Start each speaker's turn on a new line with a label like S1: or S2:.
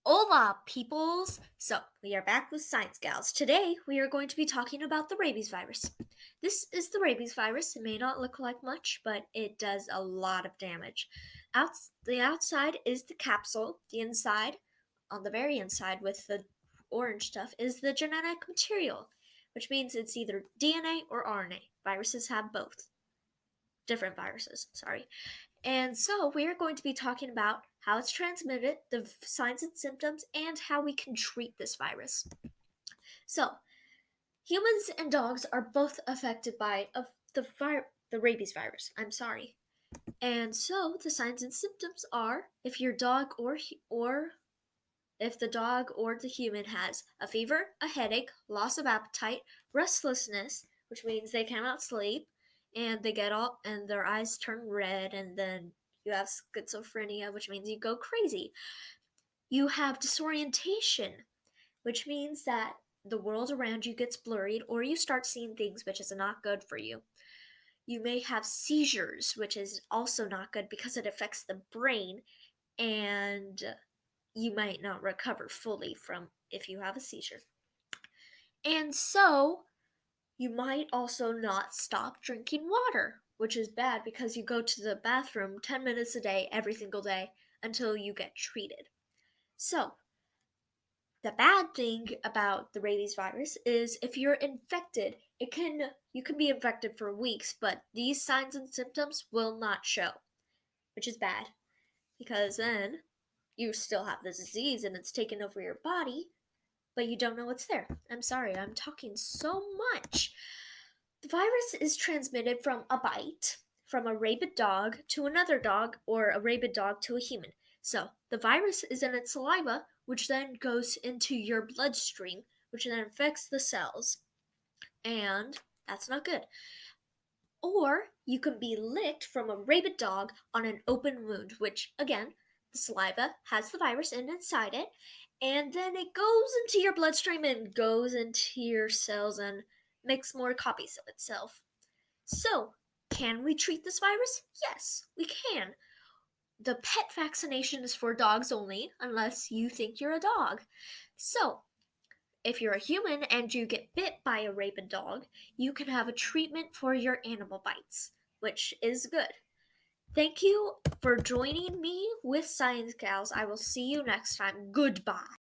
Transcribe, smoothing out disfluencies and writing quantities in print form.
S1: Hola, peoples! So, we are back with Science Gals. Today, we are going to be talking about the rabies virus. This is the rabies virus. It may not look like much, but it does a lot of damage. The outside is the capsule. The inside, on the very inside with the orange stuff, is the genetic material, which means it's either DNA or RNA. Viruses have both. Different viruses, sorry. And so we are going to be talking about how it's transmitted, the signs and symptoms, and how we can treat this virus. So, humans and dogs are both affected by the rabies virus. I'm sorry. And so the signs and symptoms are if your dog or if the dog or the human has a fever, a headache, loss of appetite, restlessness, which means they cannot sleep, and they get all and their eyes turn red, and then you have schizophrenia, which means you go crazy. You have disorientation, which means that the world around you gets blurred, or you start seeing things which is not good for you. You may have seizures, which is also not good because it affects the brain, and you might not recover fully from if you have a seizure. And so, you might also not stop drinking water, which is bad because you go to the bathroom 10 minutes a day, every single day, until you get treated. So, the bad thing about the rabies virus is if you're infected, you can be infected for weeks, but these signs and symptoms will not show, which is bad because then you still have the disease and it's taken over your body, but you don't know what's there. I'm sorry, I'm talking so much. The virus is transmitted from a bite, from a rabid dog to another dog, or a rabid dog to a human. So, the virus is in its saliva, which then goes into your bloodstream, which then infects the cells. And that's not good. Or you can be licked from a rabid dog on an open wound, which, again, the saliva has the virus inside it, and then it goes into your bloodstream and goes into your cells and makes more copies of itself. So, can we treat this virus? Yes, we can. The pet vaccination is for dogs only, unless you think you're a dog. So, if you're a human and you get bit by a rabid dog, you can have a treatment for your animal bites, which is good. Thank you for joining me with Science Gals. I will see you next time. Goodbye.